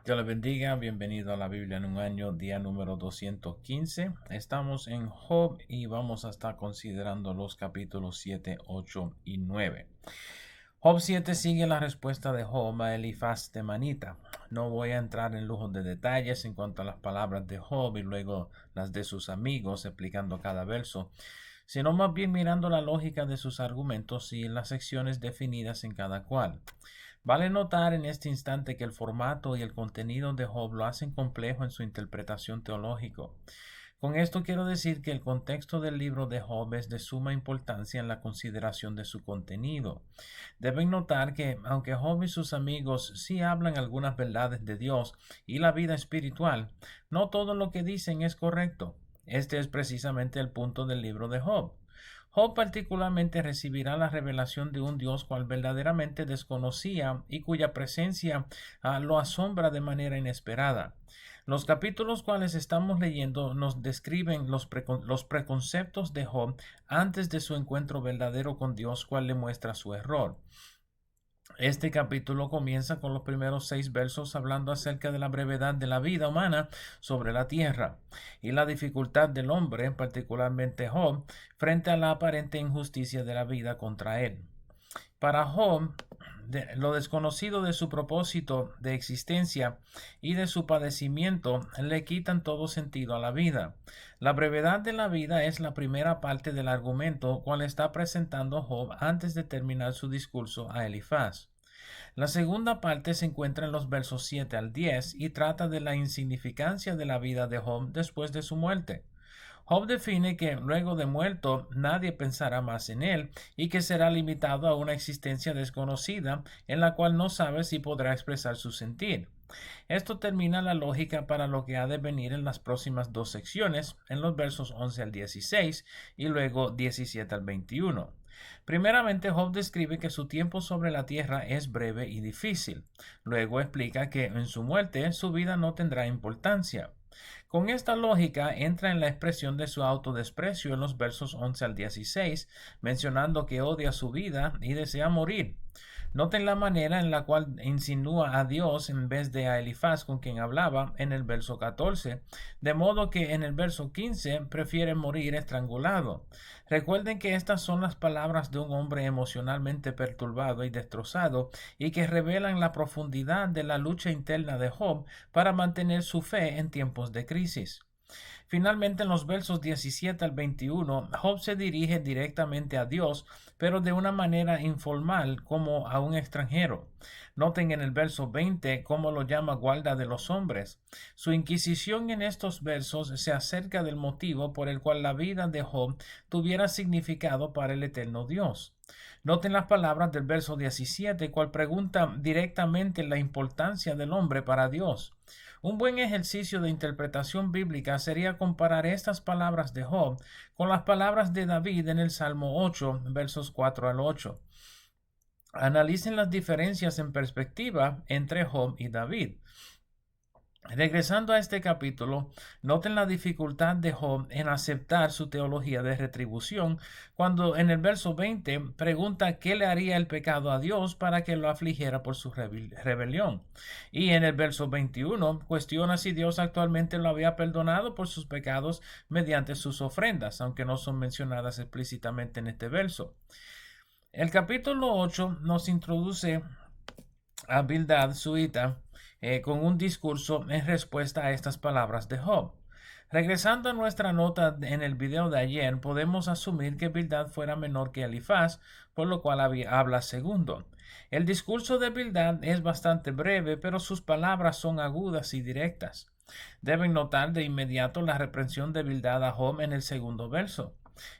Dios le bendiga, bienvenido a la Biblia en un año, día número 215. Estamos en Job y vamos a estar considerando los capítulos 7, 8 y 9. Job 7 sigue la respuesta de Job a Elifaz temanita. No voy a entrar en lujos de detalles en cuanto a las palabras de Job y luego las de sus amigos explicando cada verso, sino más bien mirando la lógica de sus argumentos y las secciones definidas en cada cual. Vale notar en este instante que el formato y el contenido de Job lo hacen complejo en su interpretación teológica. Con esto quiero decir que el contexto del libro de Job es de suma importancia en la consideración de su contenido. Deben notar que, aunque Job y sus amigos sí hablan algunas verdades de Dios y la vida espiritual, no todo lo que dicen es correcto. Este es precisamente el punto del libro de Job. Job particularmente recibirá la revelación de un Dios cual verdaderamente desconocía y cuya presencia lo asombra de manera inesperada. Los capítulos cuales estamos leyendo nos describen los preconceptos de Job antes de su encuentro verdadero con Dios, cual le muestra su error. Este capítulo comienza con los primeros 6 versos hablando acerca de la brevedad de la vida humana sobre la tierra y la dificultad del hombre, particularmente Job, frente a la aparente injusticia de la vida contra él. Para Job, lo desconocido de su propósito de existencia y de su padecimiento le quitan todo sentido a la vida. La brevedad de la vida es la primera parte del argumento cual está presentando Job antes de terminar su discurso a Elifaz. La segunda parte se encuentra en los versos 7 al 10 y trata de la insignificancia de la vida de Job después de su muerte. Job define que luego de muerto nadie pensará más en él y que será limitado a una existencia desconocida en la cual no sabe si podrá expresar su sentir. Esto termina la lógica para lo que ha de venir en las próximas 2 secciones, en los versos 11 al 16 y luego 17 al 21. Primeramente, Job describe que su tiempo sobre la tierra es breve y difícil. Luego explica que en su muerte su vida no tendrá importancia. Con esta lógica entra en la expresión de su autodesprecio en los versos 11 al 16, mencionando que odia su vida y desea morir. Noten la manera en la cual insinúa a Dios en vez de a Elifaz con quien hablaba en el verso 14, de modo que en el verso 15 prefiere morir estrangulado. Recuerden que estas son las palabras de un hombre emocionalmente perturbado y destrozado y que revelan la profundidad de la lucha interna de Job para mantener su fe en tiempos de crisis. Finalmente, en los versos 17 al 21, Job se dirige directamente a Dios, pero de una manera informal, como a un extranjero. Noten en el verso 20 cómo lo llama guarda de los hombres. Su inquisición en estos versos se acerca del motivo por el cual la vida de Job tuviera significado para el eterno Dios. Noten las palabras del verso 17, cual pregunta directamente la importancia del hombre para Dios. Un buen ejercicio de interpretación bíblica sería comparar estas palabras de Job con las palabras de David en el Salmo 8, versos 4 al 8. Analicen las diferencias en perspectiva entre Job y David. Regresando a este capítulo, noten la dificultad de Job en aceptar su teología de retribución, cuando en el verso 20 pregunta qué le haría el pecado a Dios para que lo afligiera por su rebelión. Y en el verso 21 cuestiona si Dios actualmente lo había perdonado por sus pecados mediante sus ofrendas, aunque no son mencionadas explícitamente en este verso. El capítulo 8 nos introduce a Bildad suita con un discurso en respuesta a estas palabras de Job. Regresando a nuestra nota en el video de ayer, podemos asumir que Bildad fuera menor que Elifaz, por lo cual habla segundo. El discurso de Bildad es bastante breve, pero sus palabras son agudas y directas. Deben notar de inmediato la reprensión de Bildad a Job en el segundo verso.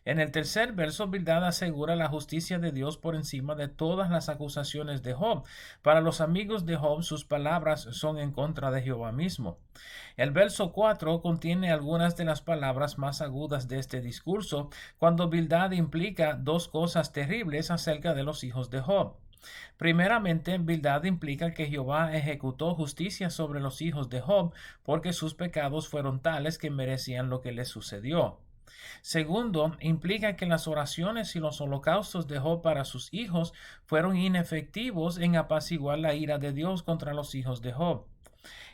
En el tercer verso, Bildad asegura la justicia de Dios por encima de todas las acusaciones de Job. Para los amigos de Job, sus palabras son en contra de Jehová mismo. El verso 4 contiene algunas de las palabras más agudas de este discurso, cuando Bildad implica 2 cosas terribles acerca de los hijos de Job. Primeramente, Bildad implica que Jehová ejecutó justicia sobre los hijos de Job porque sus pecados fueron tales que merecían lo que les sucedió. Segundo, implica que las oraciones y los holocaustos de Job para sus hijos fueron inefectivos en apaciguar la ira de Dios contra los hijos de Job.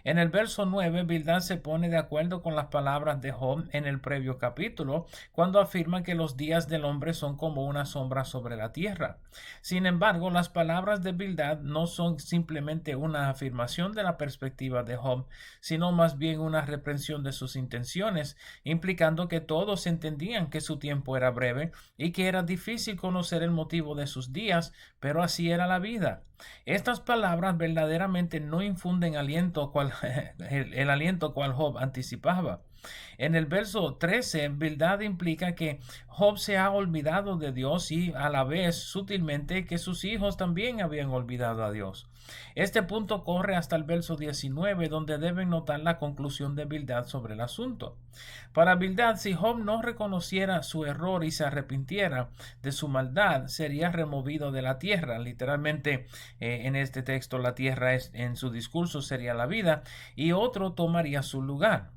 En el verso 9, Bildad se pone de acuerdo con las palabras de Job en el previo capítulo, cuando afirma que los días del hombre son como una sombra sobre la tierra. Sin embargo, las palabras de Bildad no son simplemente una afirmación de la perspectiva de Job, sino más bien una reprensión de sus intenciones, implicando que todos entendían que su tiempo era breve y que era difícil conocer el motivo de sus días, pero así era la vida. Estas palabras verdaderamente no infunden aliento el aliento cual Job anticipaba. En el verso 13, Bildad implica que Job se ha olvidado de Dios y a la vez sutilmente que sus hijos también habían olvidado a Dios. Este punto corre hasta el verso 19, donde deben notar la conclusión de Bildad sobre el asunto. Para Bildad, si Job no reconociera su error y se arrepintiera de su maldad, sería removido de la tierra. Literalmente, en este texto, la tierra en su discurso sería la vida, y otro tomaría su lugar.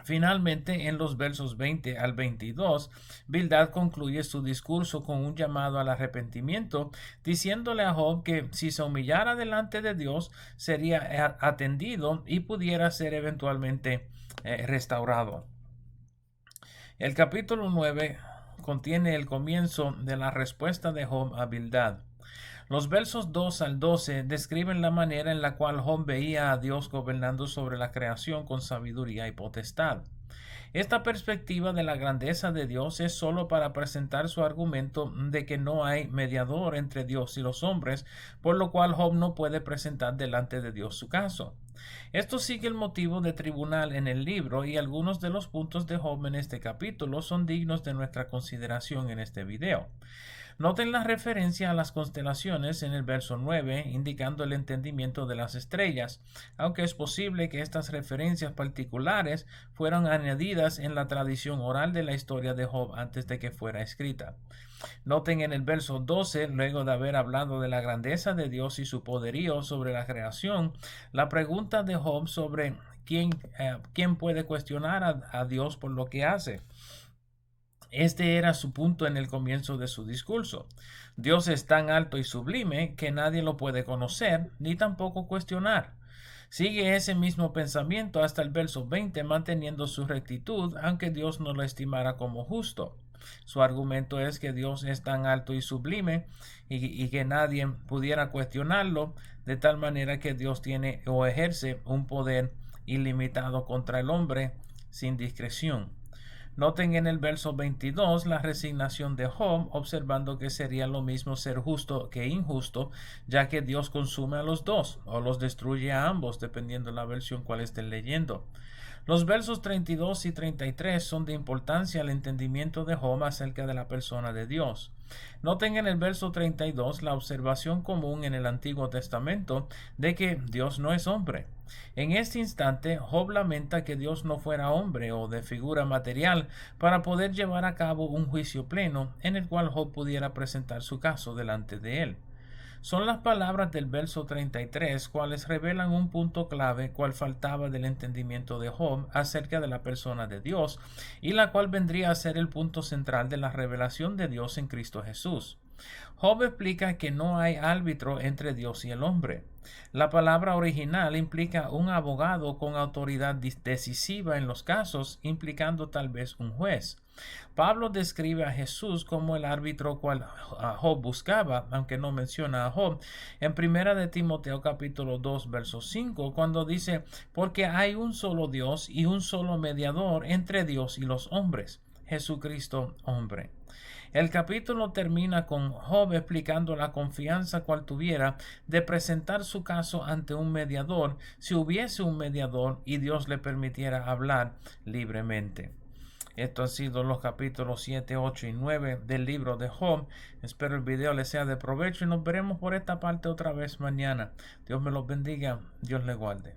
Finalmente, en los versos 20 al 22, Bildad concluye su discurso con un llamado al arrepentimiento, diciéndole a Job que si se humillara delante de Dios, sería atendido y pudiera ser eventualmente restaurado. El capítulo 9 contiene el comienzo de la respuesta de Job a Bildad. Los versos 2 al 12 describen la manera en la cual Job veía a Dios gobernando sobre la creación con sabiduría y potestad. Esta perspectiva de la grandeza de Dios es sólo para presentar su argumento de que no hay mediador entre Dios y los hombres, por lo cual Job no puede presentar delante de Dios su caso. Esto sigue el motivo de tribunal en el libro y algunos de los puntos de Job en este capítulo son dignos de nuestra consideración en este video. Noten la referencia a las constelaciones en el verso 9, indicando el entendimiento de las estrellas, aunque es posible que estas referencias particulares fueran añadidas en la tradición oral de la historia de Job antes de que fuera escrita. Noten en el verso 12, luego de haber hablado de la grandeza de Dios y su poderío sobre la creación, la pregunta de Job sobre quién puede cuestionar a Dios por lo que hace. Este era su punto en el comienzo de su discurso. Dios es tan alto y sublime que nadie lo puede conocer ni tampoco cuestionar. Sigue ese mismo pensamiento hasta el verso 20, manteniendo su rectitud, aunque Dios no lo estimara como justo. Su argumento es que Dios es tan alto y sublime y que nadie pudiera cuestionarlo, de tal manera que Dios tiene o ejerce un poder ilimitado contra el hombre sin discreción. Noten en el verso 22 la resignación de Job, observando que sería lo mismo ser justo que injusto, ya que Dios consume a los dos o los destruye a ambos, dependiendo de la versión cual estén leyendo. Los versos 32 y 33 son de importancia al entendimiento de Job acerca de la persona de Dios. Noten en el verso 32 la observación común en el Antiguo Testamento de que Dios no es hombre. En este instante, Job lamenta que Dios no fuera hombre o de figura material para poder llevar a cabo un juicio pleno en el cual Job pudiera presentar su caso delante de él. Son las palabras del verso 33 cuales revelan un punto clave cual faltaba del entendimiento de Job acerca de la persona de Dios y la cual vendría a ser el punto central de la revelación de Dios en Cristo Jesús. Job explica que no hay árbitro entre Dios y el hombre. La palabra original implica un abogado con autoridad decisiva en los casos, implicando tal vez un juez. Pablo describe a Jesús como el árbitro cual Job buscaba, aunque no menciona a Job, en 1 de Timoteo capítulo 2 verso 5, cuando dice, porque hay un solo Dios y un solo mediador entre Dios y los hombres, Jesucristo hombre. El capítulo termina con Job explicando la confianza cual tuviera de presentar su caso ante un mediador si hubiese un mediador y Dios le permitiera hablar libremente. Esto han sido los capítulos 7, 8 y 9 del libro de Job. Espero el video les sea de provecho y nos veremos por esta parte otra vez mañana. Dios me los bendiga. Dios les guarde.